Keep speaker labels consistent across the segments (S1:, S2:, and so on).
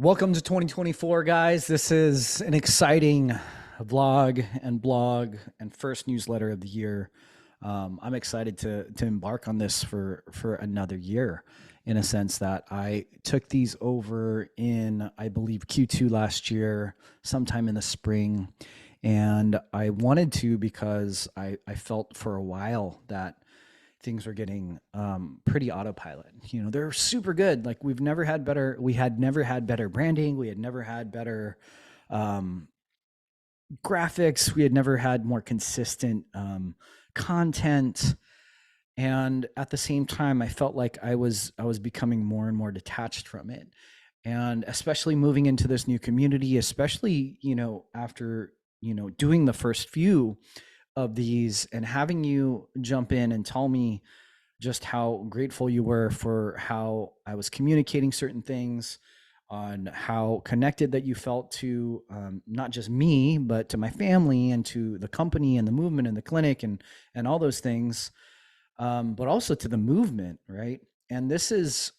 S1: Welcome to 2024, guys. This is an exciting vlog and blog and first newsletter of the year. I'm excited to embark on this for another year, in a sense that I took these over in, I believe, Q2 last year, sometime in the spring. And I wanted to because I felt for a while that things were getting pretty autopilot. You know, they're super good. Like we had never had better branding. We had never had better um, graphics. We had never had more consistent content. And at the same time, I felt like I was becoming more and more detached from it. And especially moving into this new community, especially, after, doing the first few of these and having you jump in and tell me just how grateful you were for how I was communicating certain things, on how connected that you felt to not just me, but to my family and to the company and the movement and the clinic and all those things, but also to the movement, right? And this is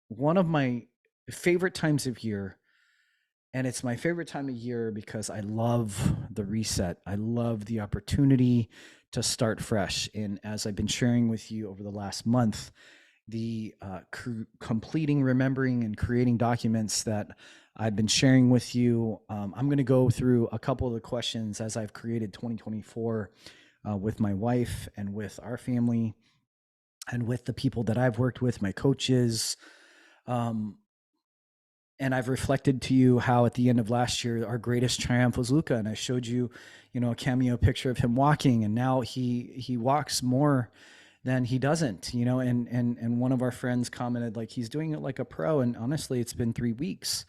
S1: one of my favorite times of year. And it's my favorite time of year because I love the reset. I love the opportunity to start fresh. And as I've been sharing with you over the last month, the completing, remembering, and creating documents that I've been sharing with you, I'm going to go through a couple of the questions as I've created 2024 with my wife and with our family and with the people that I've worked with, my coaches. Um, and I've reflected to you how at the end of last year, our greatest triumph was Luca. And I showed you, a cameo picture of him walking. And now he walks more than he doesn't, and one of our friends commented like he's doing it like a pro. And honestly, it's been 3 weeks.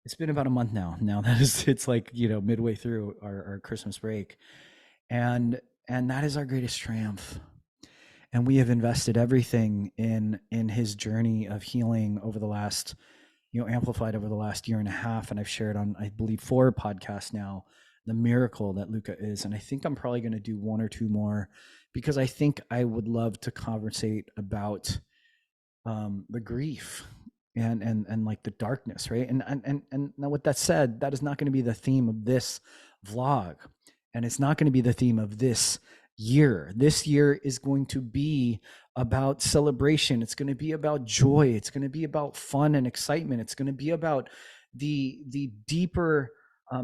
S1: It's been about a month now. Now that is, it's like, midway through our Christmas break. And that is our greatest triumph. And we have invested everything in his journey of healing over the last, amplified over the last year and a half. And I've shared on, I believe, 4 podcasts now, the miracle that Luca is. And I think I'm probably going to do 1 or 2 more because I think I would love to conversate about the grief and like the darkness, right? And now, with that said, that is not going to be the theme of this vlog, and it's not going to be the theme of this year. This year is going to be about celebration. It's going to be about joy. It's going to be about fun and excitement. It's going to be about the deeper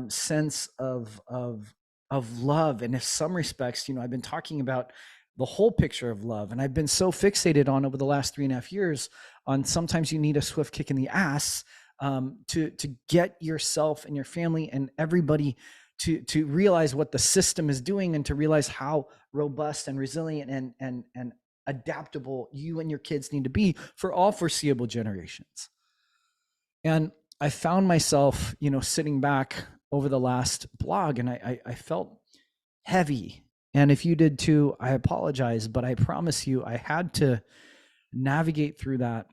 S1: sense of love. And in some respects, I've been talking about the whole picture of love, and I've been so fixated on over the last 3.5 years on sometimes you need a swift kick in the ass to get yourself and your family and everybody to realize what the system is doing, and to realize how robust and resilient and adaptable you and your kids need to be for all foreseeable generations. And I found myself, sitting back over the last blog, and I felt heavy. And if you did too, I apologize, but I promise you, I had to navigate through that.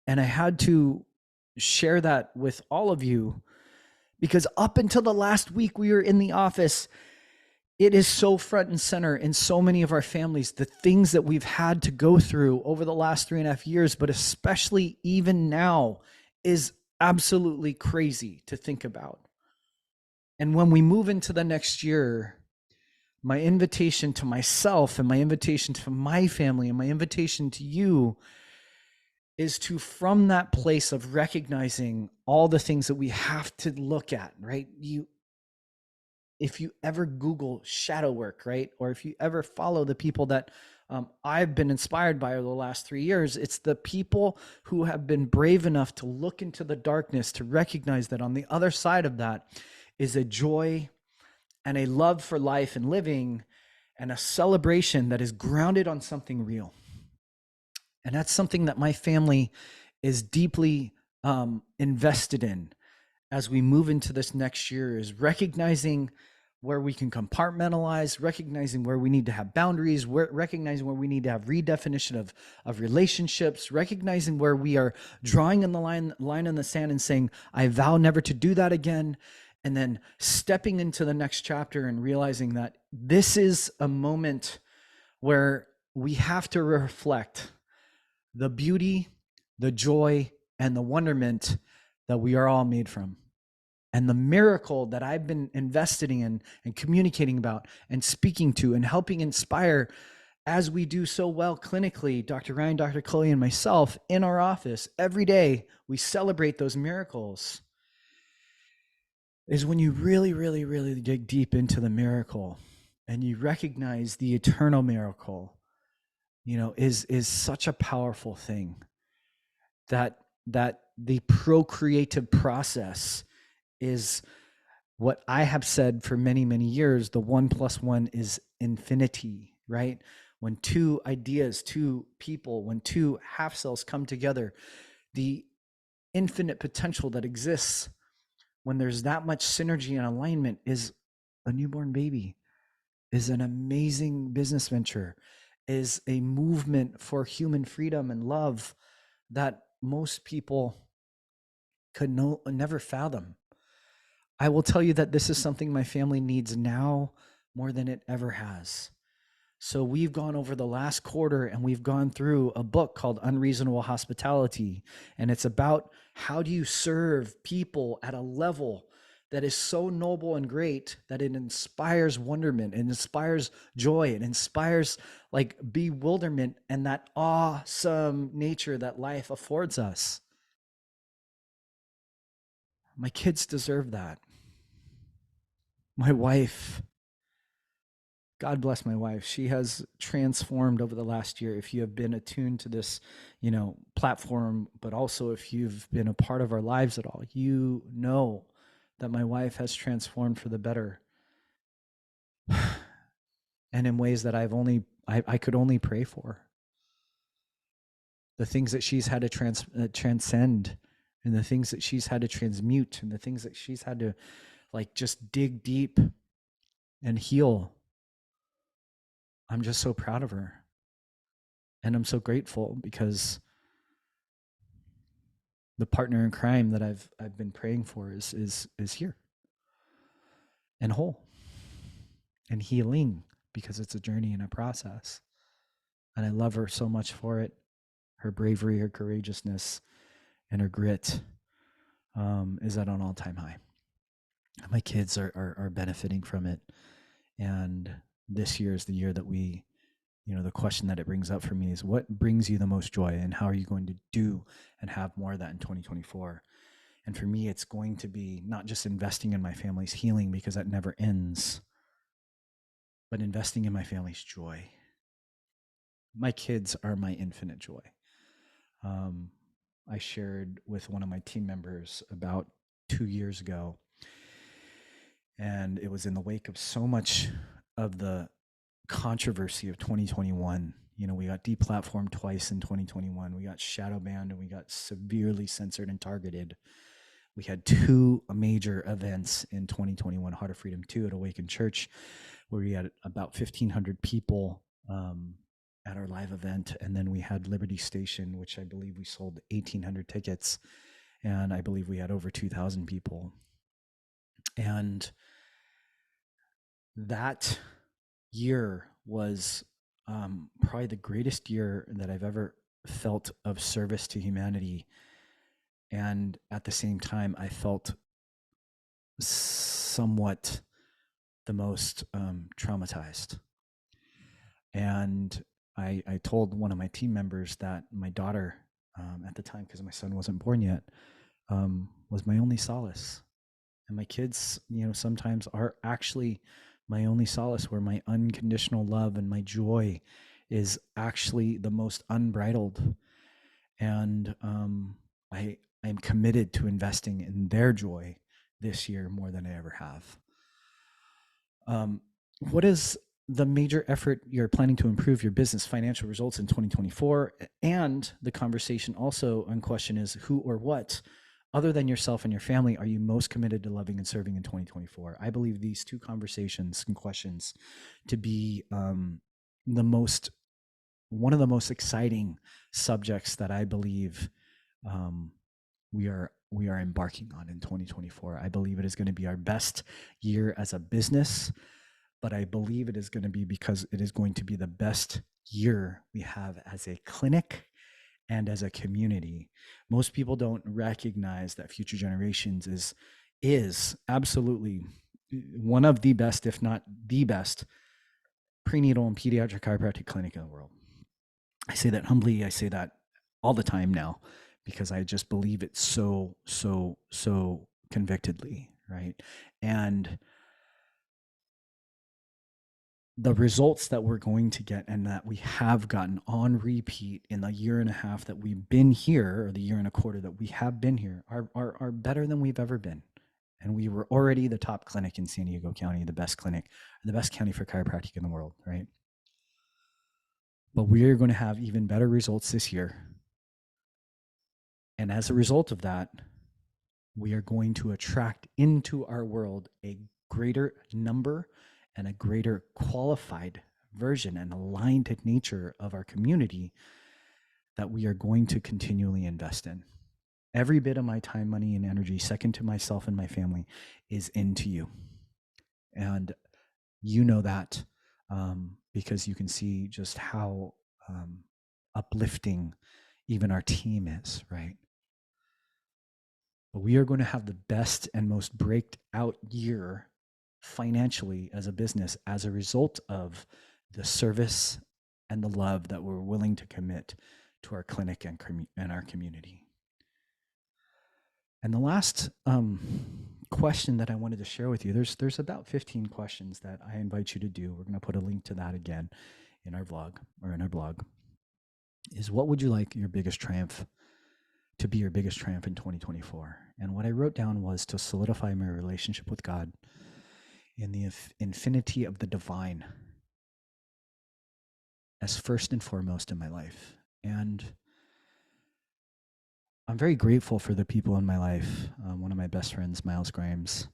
S1: And I had to share that with all of you because up until the last week we were in the office, it is so front and center in so many of our families, the things that we've had to go through over the last 3.5 years, but especially even now, is absolutely crazy to think about. And when we move into the next year, my invitation to myself and my invitation to my family and my invitation to you is to, from that place of recognizing all the things that we have to look at, right? If you ever Google shadow work, right? Or if you ever follow the people that I've been inspired by over the last 3 years, it's the people who have been brave enough to look into the darkness, to recognize that on the other side of that is a joy and a love for life and living and a celebration that is grounded on something real. And that's something that my family is deeply invested in as we move into this next year, is recognizing where we can compartmentalize, recognizing where we need to have boundaries, recognizing where we need to have redefinition of relationships, recognizing where we are drawing in the line in the sand and saying, I vow never to do that again. And then stepping into the next chapter and realizing that this is a moment where we have to reflect the beauty, the joy, and the wonderment that we are all made from. And the miracle that I've been investing in and communicating about and speaking to and helping inspire as we do so well clinically, Dr. Ryan, Dr. Chloe, and myself in our office every day, we celebrate those miracles, is when you really, really, really dig deep into the miracle and you recognize the eternal miracle, is such a powerful thing, that the procreative process is what I have said for many, many years. The 1 + 1 is infinity, right? When two ideas, two people, when two half cells come together, the infinite potential that exists when there's that much synergy and alignment is a newborn baby, is an amazing business venture, is a movement for human freedom and love that most people could never fathom. I will tell you that this is something my family needs now more than it ever has. So we've gone over the last quarter and we've gone through a book called Unreasonable Hospitality. And it's about how do you serve people at a level that is so noble and great that it inspires wonderment, it inspires joy, it inspires like bewilderment and that awesome nature that life affords us. My kids deserve that. My wife, God bless my wife. She has transformed over the last year. If you have been attuned to this, platform, but also if you've been a part of our lives at all, you know that my wife has transformed for the better, and in ways that I could only pray for. The things that she's had to transcend, and the things that she's had to transmute, and the things that she's had to just dig deep and heal. I'm just so proud of her. And I'm so grateful because the partner in crime that I've been praying for is here and whole and healing, because it's a journey and a process. And I love her so much for it. Her bravery, her courageousness, and her grit is at an all-time high. My kids are benefiting from it. And this year is the year that we, the question that it brings up for me is, what brings you the most joy, and how are you going to do and have more of that in 2024? And for me, it's going to be not just investing in my family's healing, because that never ends, but investing in my family's joy. My kids are my infinite joy. I shared with one of my team members about 2 years ago, and it was in the wake of so much of the controversy of 2021. We got deplatformed twice in 2021. We got shadow banned, and we got severely censored and targeted. We had 2 major events in 2021, Heart of Freedom 2 at Awaken Church, where we had about 1,500 people at our live event. And then we had Liberty Station, which I believe we sold 1,800 tickets. And I believe we had over 2,000 people. And that year was probably the greatest year that I've ever felt of service to humanity. And at the same time, I felt somewhat the most traumatized. And I told one of my team members that my daughter, at the time, because my son wasn't born yet, was my only solace. And my kids, sometimes are actually my only solace, where my unconditional love and my joy is actually the most unbridled. And I am committed to investing in their joy this year more than I ever have. What is the major effort you're planning to improve your business financial results in 2024? And the conversation also on question is, who or what, other than yourself and your family, are you most committed to loving and serving in 2024? I believe these 2 conversations and questions to be one of the most exciting subjects that I believe we are embarking on in 2024. I believe it is going to be our best year as a business, but I believe it is going to be because it is going to be the best year we have as a clinic and as a community. Most people don't recognize that Future Generations is absolutely one of the best, if not the best, prenatal and pediatric chiropractic clinic in the world. I say that humbly. I say that all the time now because I just believe it so convictedly, right? And the results that we're going to get and that we have gotten on repeat in the year and a half that we've been here, or the year and a quarter that we have been here, are better than we've ever been. And we were already the top clinic in San Diego County, the best clinic, the best county for chiropractic in the world, right? But we are going to have even better results this year. And as a result of that, we are going to attract into our world a greater number and a greater qualified version and aligned nature of our community that we are going to continually invest in. Every bit of my time, money, and energy, second to myself and my family, is into you. And you know that because you can see just how uplifting even our team is, right? But we are going to have the best and most breaked out year financially as a business as a result of the service and the love that we're willing to commit to our clinic and our community. And the last question that I wanted to share with you, there's about 15 questions that I invite you to do. We're going to put a link to that again in our vlog or in our blog. Is what would you like your biggest triumph to be, your biggest triumph in 2024? And what I wrote down was to solidify my relationship with God in the infinity of the divine as first and foremost in my life. And I'm very grateful for the people in my life. One of my best friends, Miles Grimes,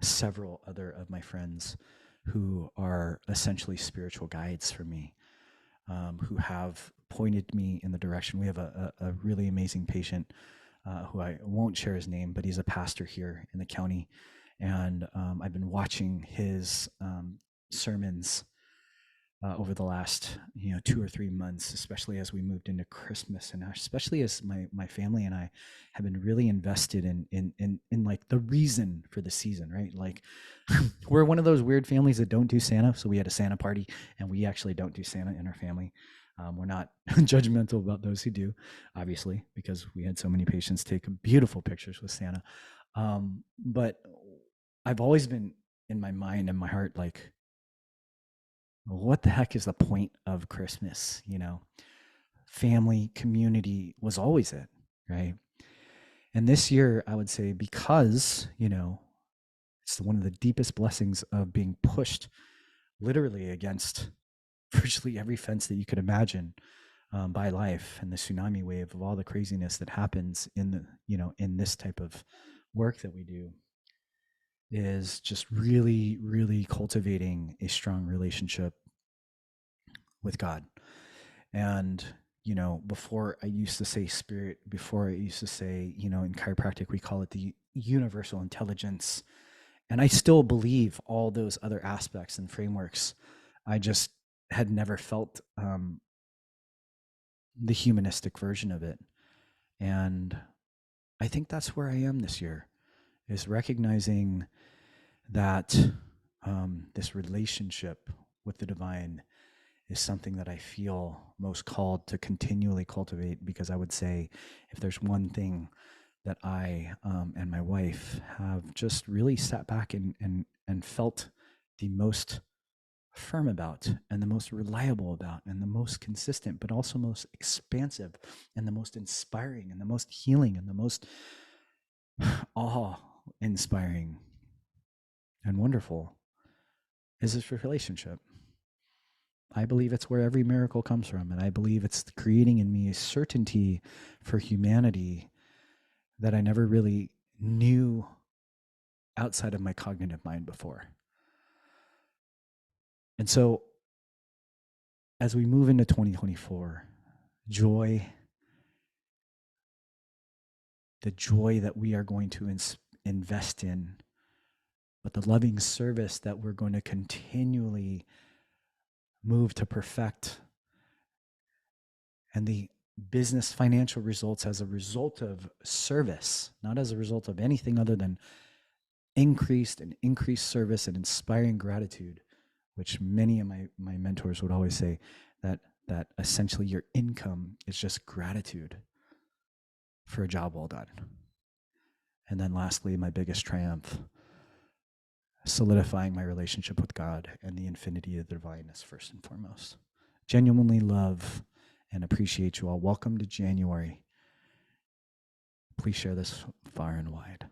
S1: several other of my friends who are essentially spiritual guides for me, who have pointed me in the direction. We have a really amazing patient who I won't share his name, but he's a pastor here in the county. And I've been watching his sermons over the last 2 or 3 months, especially as we moved into Christmas, and especially as my family and I have been really invested in like the reason for the season, right? Like we're one of those weird families that don't do Santa, so we had a Santa party, and we actually don't do Santa in our family. We're not judgmental about those who do, obviously, because we had so many patients take beautiful pictures with Santa. But I've always been in my mind and my heart like, what the heck is the point of Christmas? Family, community was always it, right? And this year, I would say, because, it's one of the deepest blessings of being pushed literally against virtually every fence that you could imagine by life and the tsunami wave of all the craziness that happens in this type of work that we do, is just really, really cultivating a strong relationship with God. And, before I used to say spirit, before I used to say, in chiropractic, we call it the universal intelligence. And I still believe all those other aspects and frameworks. I just had never felt the humanistic version of it. And I think that's where I am this year, is recognizing that this relationship with the divine is something that I feel most called to continually cultivate, because I would say if there's one thing that I and my wife have just really sat back and felt the most firm about, and the most reliable about, and the most consistent, but also most expansive, and the most inspiring, and the most healing, and the most awe-inspiring and wonderful, is this relationship. I believe it's where every miracle comes from, and I believe it's creating in me a certainty for humanity that I never really knew outside of my cognitive mind before. And so as we move into 2024, the joy that we are going to invest in, but the loving service that we're going to continually move to perfect and the business financial results as a result of service, not as a result of anything other than increased service and inspiring gratitude, which many of my mentors would always say that essentially your income is just gratitude for a job well done. And then lastly, my biggest triumph, solidifying my relationship with God and the infinity of the divineness first and foremost. Genuinely love and appreciate you all. Welcome to January. Please share this far and wide.